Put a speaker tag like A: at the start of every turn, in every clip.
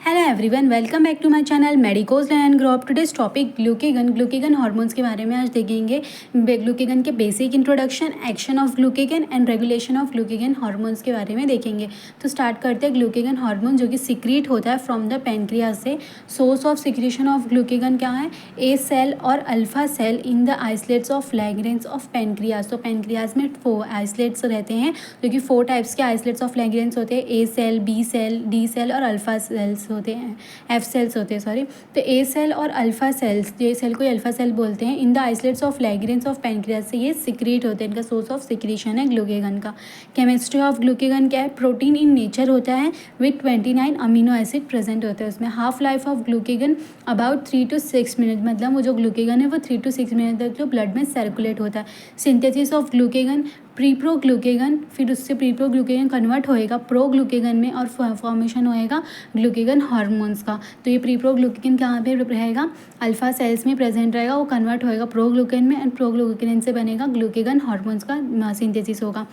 A: Hello everyone, welcome back to my channel medicos learn and grow up. Today's topic glucagon hormones के बारे में आज देखेंगे। Glucagon के basic introduction, action of glucagon and regulation of glucagon hormones के बारे में देखेंगे। तो स्टार्ट करते हैं। ग्लूकेगन हार्मोन जो कि सिक्रीट होता है फ्रॉम द पैनक्रियाज से। Source of secretion of glucagon क्या है? ए सेल और alpha cell in the islets of Langerhans of pancreas. तो पैनक्रियाज में 4 आइसलेट्स रहते हैं जो कि 4 टाइप्स के आइसलेट्स ऑफ लैग्रेंज होते हैं। A cell, B cell, D cell और अल्फा सेल्स होते हैं, एफ सेल्स होते हैं सॉरी। तो ए सेल और अल्फा सेल्स, ए सेल को अल्फा सेल बोलते हैं, in the islets of Langerhans of pancreas से ये सिक्रीट होते हैं। इनका सोर्स ऑफ सिक्रीशन है ग्लूकेगन का। केमिस्ट्री ऑफ ग्लूकेगन क्या है? प्रोटीन इन नेचर होता है विथ 29 अमीनो एसिड प्रेजेंट होते हैं उसमें। Half life of glucagon about 3 to 6 minute, मतलब वो जो ग्लूकेगन है वो 3 to 6 मिनट तक जो ब्लड में सर्कुलेट होता है। सिंथेसिस ऑफ ग्लूकेगन, प्री-प्रो ग्लूकेगन, फिर उससे प्री-प्रो ग्लूकेगन कन्वर्ट होएगा प्रो ग्लूकेगन में और फॉर्मेशन होएगा ग्लूकेगन हार्मोन्स का। तो ये प्री-प्रो ग्लूकेगन कहाँ पे रहेगा? अल्फा सेल्स में प्रेजेंट रहेगा, वो कन्वर्ट होएगा प्रो ग्लूकेगन में एंड प्रो ग्लूकेगन से बनेगा ग्लूकेगन हार्मोन्स का सिंथेसिस होगा।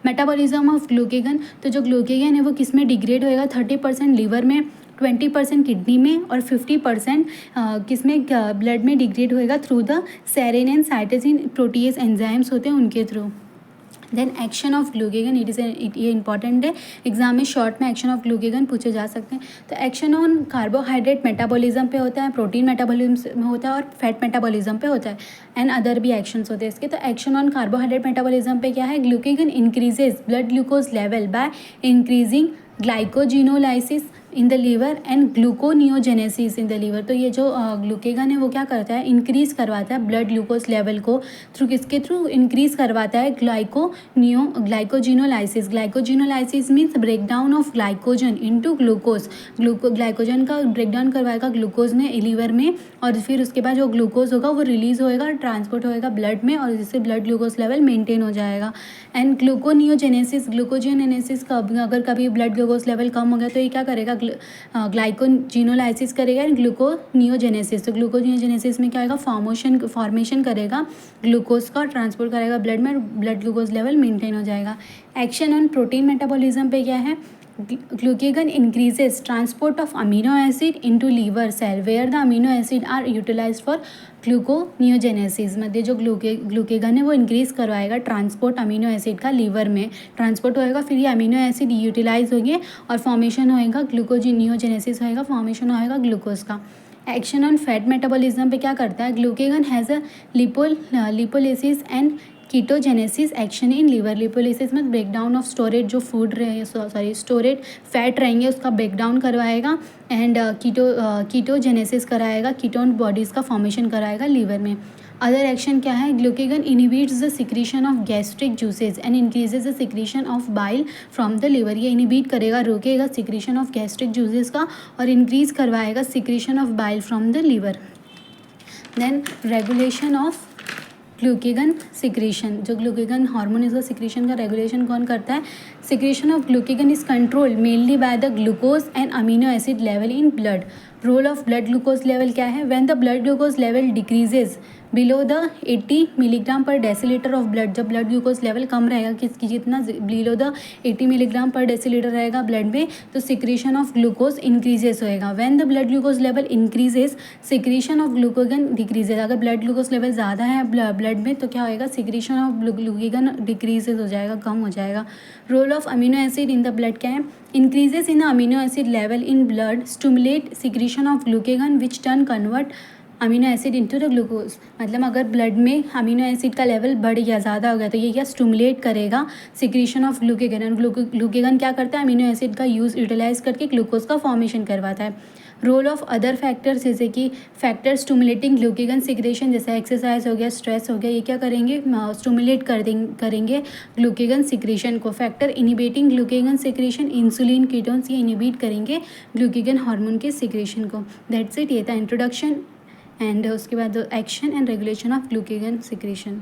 A: मेटाबॉलिज्म ऑफ ग्लूकेगन, तो जो ग्लूकेगन है वो किस में डिग्रेड होएगा? 30% लीवर में, 20% किडनी में और 50% किस में ब्लड में डिग्रेड होएगा through the serine and cytosine protease enzymes होते हैं उनके through. Then action of glucagon, ये इंपॉर्टेंट है, एग्जाम में शॉर्ट में एक्शन ऑफ ग्लूकेगन पूछे जा सकते हैं। तो एक्शन ऑन कार्बोहाइड्रेट मेटाबॉलिज्म पे होता है, प्रोटीन मेटाबॉलिज्म में होता है और फैट मेटाबॉलिज्म पे होता है एंड अदर भी एक्शंस होते हैं इसके। तो एक्शन ऑन कार्बोहाइड्रेट मेटाबॉलिज्म पे क्या है? Glucagon increases blood glucose level by increasing glycogenolysis in the liver and gluconeogenesis in the liver. तो ये जो ग्लूकेगन है वो क्या करता है? इंक्रीज़ करवाता है ब्लड ग्लूकोज लेवल को थ्रू किसके थ्रू? इंक्रीज़ करवाता है glycogenolysis. Glycogenolysis means break down of glycogen into glucose. Glycogen का ब्रेक डाउन करवाएगा ग्लूकोज में लीवर में और फिर उसके बाद जो ग्लूकोज होगा वो रिलीज़ होएगा, ट्रांसपोर्ट होएगा ब्लड में और जिससे ब्लड ग्लूकोज लेवल मेंटेन हो जाएगा। एंड ग्लूकोनियोजेनेसिस का अगर कभी ब्लड ग्लूकोज लेवल कम हो गया तो ये क्या करेगा? ग्लाइकोजिनोलाइसिस करेगा एंड ग्लूकोनियोजेनेसिस। तो ग्लूकोनियोजेनेसिस में क्या आएगा? फॉर्मेशन करेगा ग्लूकोज का, ट्रांसपोर्ट करेगा ब्लड में, ब्लड ग्लूकोज लेवल मेंटेन हो जाएगा। एक्शन ऑन प्रोटीन मेटाबॉलिज्म पे क्या है? Glucagon increases transport of amino acid into liver cell where the amino acid are utilized for gluconeogenesis. मतलब जो ग्लूकेगन है वो इंक्रीज़ करवाएगा ट्रांसपोर्ट अमीनो एसिड का, लीवर में ट्रांसपोर्ट होएगा, फिर ये अमीनो एसिड यूटिलाइज होंगे और फॉर्मेशन होएगा ग्लूकोनियोजेनेसिस होएगा, फॉर्मेशन होएगा ग्लूकोज का। एक्शन ऑन फैट मेटाबॉलिज्म पे क्या करता है? Glucagon has a lipolysis and ketogenesis action in liver. Lipolysis में ब्रेक डाउन ऑफ स्टोरेज, जो फूड रहे स्टोरेज फैट रहेंगे उसका ब्रेक डाउन करवाएगा एंड कीटोजेनेसिस कराएगा, कीटोन बॉडीज़ का फॉर्मेशन कराएगा लीवर में। अदर एक्शन क्या है? Glucagon inhibits the secretion of gastric juices and increases the secretion of bile from the liver. ये इनिबिट करेगा, रोकेगा सिक्रीशन ऑफ गैस्ट्रिक जूसेज का और इंक्रीज करवाएगा secretion of bile from the liver. Then regulation of glucagon secretion, जो glucagon hormone इसका secretion का regulation कौन करता है? Secretion of glucagon is controlled mainly by the glucose and amino acid level in blood. Role of blood glucose level क्या है? When the blood glucose level decreases below the 80 milligram per deciliter of blood, जब blood glucose level कम रहेगा, किसकी जितना below the 80 milligram per deciliter रहेगा blood में, तो सिक्रीशन ऑफ ग्लूकोज इंक्रीजेस होएगा। When the blood glucose level increases secretion of glucagon decreases. अगर ब्लड ग्लूकोज लेवल ज़्यादा है ब्लड में तो क्या होएगा? सिक्रीशन ऑफ ग्लूकेगन डिक्रीजेज हो जाएगा, कम हो जाएगा। Role of amino acid in the blood क्या है? Increases in the amino acid level in blood stimulate secretion of glucagon which turn convert amino acid into the glucose. मतलब अगर ब्लड में अमीनो एसिड का लेवल बढ़ गया, ज़्यादा हो गया, तो ये क्या स्टिमुलेट करेगा सिक्रीशन ऑफ ग्लूकेगन। और ग्लूकेगन क्या करता है? अमीनो एसिड का यूटिलाइज करके ग्लूकोज का फॉर्मेशन करवाता है। रोल ऑफ अदर फैक्टर्स, जैसे कि फैक्टर स्टिमुलेटिंग ग्लूकेगन सिक्रेशन, जैसे एक्सरसाइज हो गया, स्ट्रेस हो गया, ये क्या करेंगे? स्टिमुलेट करेंगे ग्लूकेगन सिक्रेशन को। Factor inhibiting glucagon secretion, insulin, ketones, ये इनिबिट करेंगे ग्लूकेगन हार्मोन के सिक्रेशन को। दैट्स इट, ये था इंट्रोडक्शन एंड उसके बाद action and regulation of glucagon secretion.